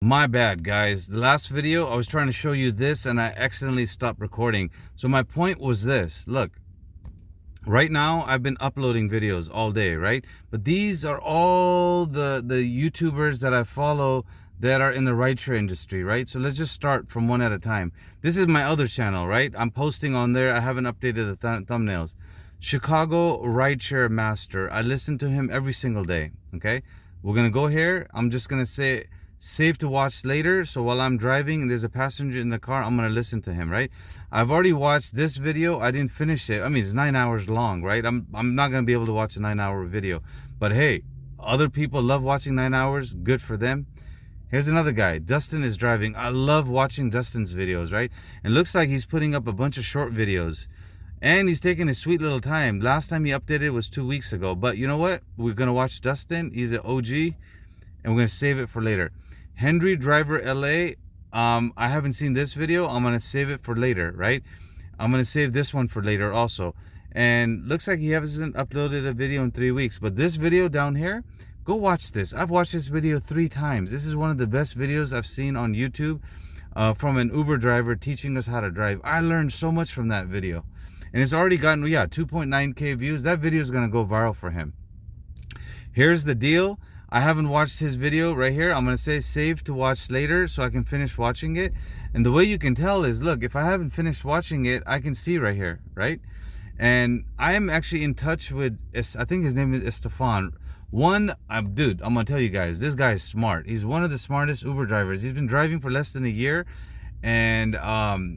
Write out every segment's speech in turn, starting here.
My bad, guys. The last video, I was trying to show you this and I accidentally stopped recording. So my point was this. Look, right now I've been uploading videos all day, right? But these are all the YouTubers that I follow that are in the rideshare industry, right? So let's just start from one at a time. This is my other channel, right? I'm posting on there. I haven't updated the thumbnails. Chicago Rideshare Master. I listen to him every single day, okay? We're going to go here. I'm just going to say save to watch later. So while I'm driving and there's a passenger in the car, I'm going to listen to him, right? I've already watched this video. I didn't finish it. I mean, it's 9 hours long, right? I'm not going to be able to watch a 9-hour video. But hey, other people love watching 9 hours. Good for them. Here's another guy. Dustin is driving. I love watching Dustin's videos, right? And looks like he's putting up a bunch of short videos. And he's taking his sweet little time. Last time he updated was 2 weeks ago. But you know what? We're going to watch Dustin. He's an OG. And we're going to save it for later. Henry Driver LA. I haven't seen this video. I'm going to save it for later, right? I'm going to save this one for later also. And looks like he hasn't uploaded a video in 3 weeks. But this video down here, go watch this. I've watched this video 3 times. This is one of the best videos I've seen on YouTube from an Uber driver teaching us how to drive. I learned so much from that video. And it's already gotten, 2.9K views. That video is going to go viral for him. Here's the deal. I haven't watched his video right here. I'm going to say save to watch later so I can finish watching it. And the way you can tell is, look, if I haven't finished watching it, I can see right here, right? And I am actually in touch with, I think his name is Mustefa. Dude, I'm going to tell you guys, this guy is smart. He's one of the smartest Uber drivers. He's been driving for less than a year. And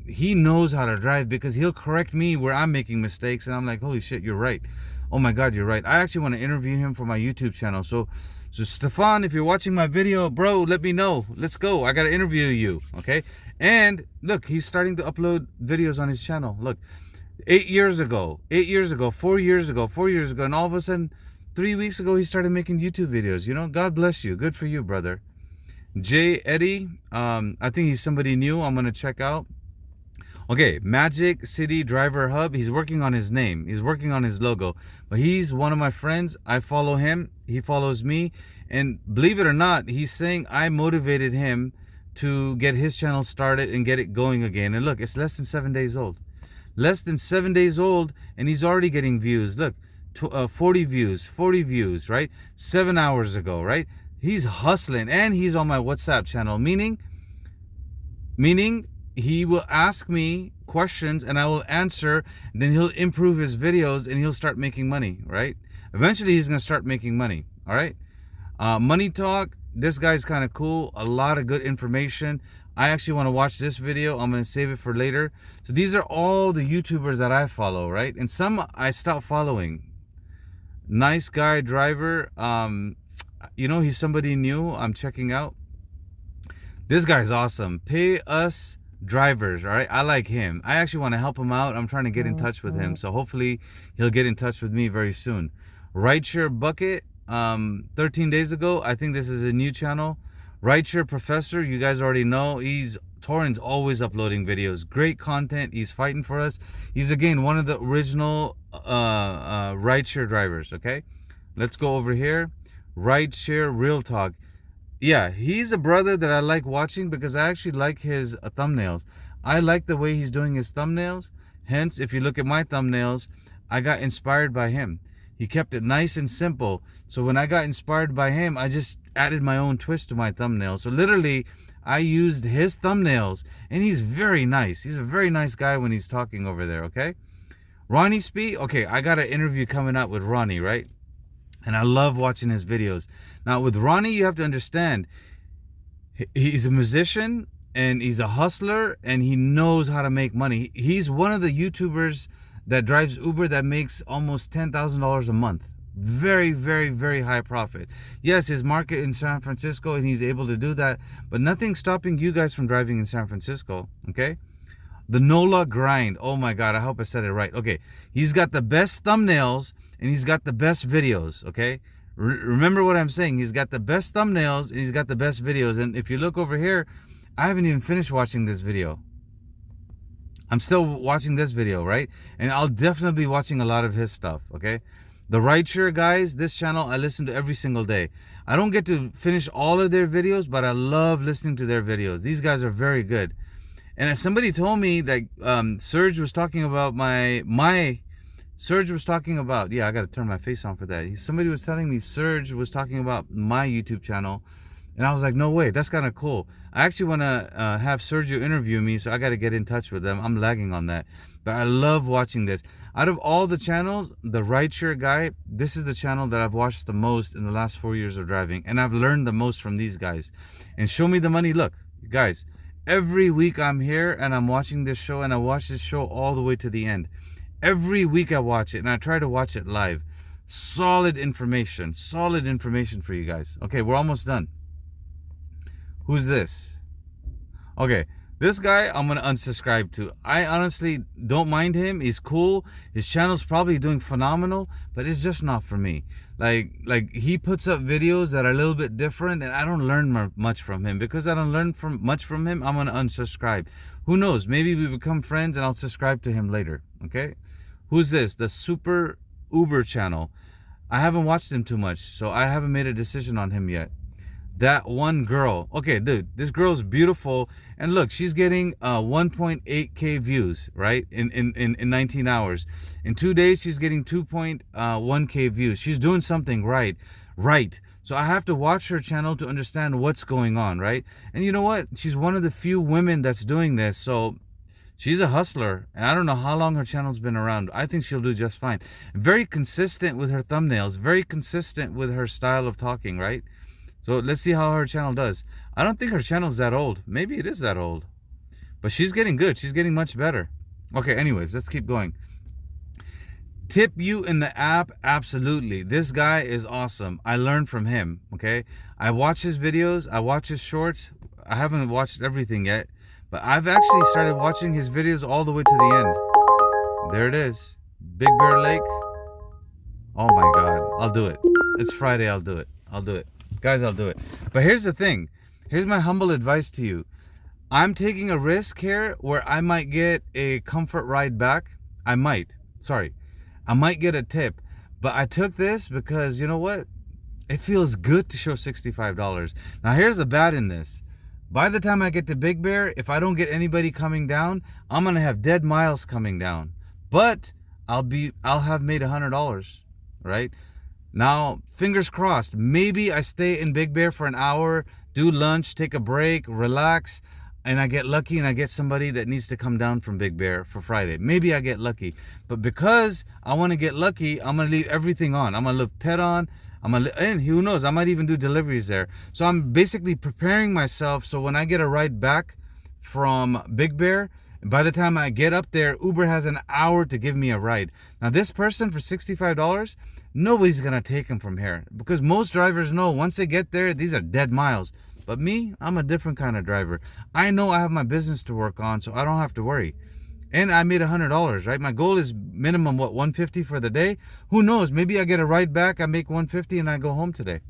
he knows how to drive because he'll correct me where I'm making mistakes. And I'm like, holy shit, you're right. Oh my God, you're right. I actually want to interview him for my YouTube channel. So Stefan, if you're watching my video, bro, let me know. Let's go. I got to interview you. Okay. And look, he's starting to upload videos on his channel. Look, 8 years ago, 4 years ago, 4 years ago. And all of a sudden, 3 weeks ago, he started making YouTube videos. You know, God bless you. Good for you, brother. J. Eddie, I think he's somebody new. I'm going to check out. Okay, Magic City Driver Hub. He's working on his name. He's working on his logo. But he's one of my friends. I follow him. He follows me. And believe it or not, he's saying I motivated him to get his channel started and get it going again. And look, it's less than 7 days old. Less than 7 days old, and he's already getting views. Look, 40 views, right? 7 hours ago, right? He's hustling, and he's on my WhatsApp channel, meaning he will ask me questions and I will answer. Then he'll improve his videos and he'll start making money, right? Eventually he's gonna start making money. All right. Money Talk. This guy's kind of cool. A lot of good information. I actually want to watch this video. I'm gonna save it for later. So these are all the YouTubers that I follow, right? And some I stopped following. Nice Guy Driver. You know, he's somebody new I'm checking out. This guy's awesome. Pay Us Drivers, all right? I like him. I actually want to help him out. I'm trying to get in touch with him. So hopefully he'll get in touch with me very soon. Rideshare Bucket, 13 days ago. I think this is a new channel. Rideshare Professor, you guys already know. Torrent's always uploading videos. Great content. He's fighting for us. He's, again, one of the original rideshare drivers, okay? Let's go over here. Rideshare Real Talk. Yeah, he's a brother that I like watching because I actually like his thumbnails. I like the way he's doing his thumbnails. Hence, if you look at my thumbnails, I got inspired by him. He kept it nice and simple. So when I got inspired by him, I just added my own twist to my thumbnail. So literally, I used his thumbnails, and he's very nice. He's a very nice guy when he's talking over there, okay? Ronnie Speed. Okay, I got an interview coming up with Ronnie, right? And I love watching his videos. Now, with Ronnie, you have to understand, he's a musician, and he's a hustler, and he knows how to make money. He's one of the YouTubers that drives Uber that makes almost $10,000 a month. Very, very, very high profit. Yes, his market in San Francisco, and he's able to do that, but nothing's stopping you guys from driving in San Francisco, okay? The NOLA Grind. Oh my God, I hope I said it right. Okay, he's got the best thumbnails, and he's got the best videos, okay? Remember what I'm saying. He's got the best thumbnails, and he's got the best videos. And if you look over here, I haven't even finished watching this video. I'm still watching this video, right? And I'll definitely be watching a lot of his stuff, okay? The rideshare guys, this channel I listen to every single day. I don't get to finish all of their videos, but I love listening to their videos. These guys are very good. And somebody told me that Serge was talking about Serge was talking about, yeah, I got to turn my face on for that. Somebody was telling me Serge was talking about my YouTube channel. And I was like, no way, that's kind of cool. I actually want to have Sergio interview me, so I got to get in touch with them. I'm lagging on that. But I love watching this. Out of all the channels, the rideshare guy, this is the channel that I've watched the most in the last 4 years of driving. And I've learned the most from these guys. And Show Me the Money, look, guys, every week I'm here and I'm watching this show, and I watch this show all the way to the end. Every week I watch it, and I try to watch it live. Solid information for you guys. Okay, we're almost done. Who's this? Okay, this guy I'm gonna unsubscribe to. I honestly don't mind him. He's cool. His channel's probably doing phenomenal, but it's just not for me. Like he puts up videos that are a little bit different, and I don't learn much from him. Because I don't learn much from him, I'm gonna unsubscribe. Who knows? Maybe we become friends and I'll subscribe to him later. Okay? Who's this? The Super Uber channel. I haven't watched him too much, so I haven't made a decision on him yet. That one girl. Okay, dude, this girl's beautiful. And look, she's getting 1.8k views, right? In 19 hours. In 2 days, she's getting 2.1k views. She's doing something right. So I have to watch her channel to understand what's going on, right? And you know what? She's one of the few women that's doing this. So she's a hustler. And I don't know how long her channel's been around. I think she'll do just fine. Very consistent with her thumbnails. Very consistent with her style of talking, right? So let's see how her channel does. I don't think her channel's that old. Maybe it is that old. But she's getting good. She's getting much better. Okay, anyways, let's keep going. Tip you in the app? Absolutely. This guy is awesome. I learned from him, okay? I watch his videos. I watch his shorts. I haven't watched everything yet. But I've actually started watching his videos all the way to the end. There it is. Big Bear Lake. Oh my God. I'll do it. It's Friday. I'll do it. Guys, I'll do it. But here's the thing. Here's my humble advice to you. I'm taking a risk here where I might get a comfort ride back. I might get a tip. But I took this because, you know what? It feels good to show $65. Now, here's the bad in this. By the time I get to Big Bear, if I don't get anybody coming down, I'm going to have dead miles coming down. But I'll have made $100, right? Now, fingers crossed, maybe I stay in Big Bear for an hour, do lunch, take a break, relax, and I get lucky and I get somebody that needs to come down from Big Bear for Friday. Maybe I get lucky. But because I want to get lucky, I'm going to leave everything on. I'm going to leave pet on. And who knows, I might even do deliveries there. So I'm basically preparing myself so when I get a ride back from Big Bear, by the time I get up there, Uber has an hour to give me a ride. Now, this person for $65, nobody's going to take him from here. Because most drivers know once they get there, these are dead miles. But me, I'm a different kind of driver. I know I have my business to work on, so I don't have to worry. And I made $100, right? My goal is minimum, $150 for the day? Who knows? Maybe I get a ride back, I make $150, and I go home today.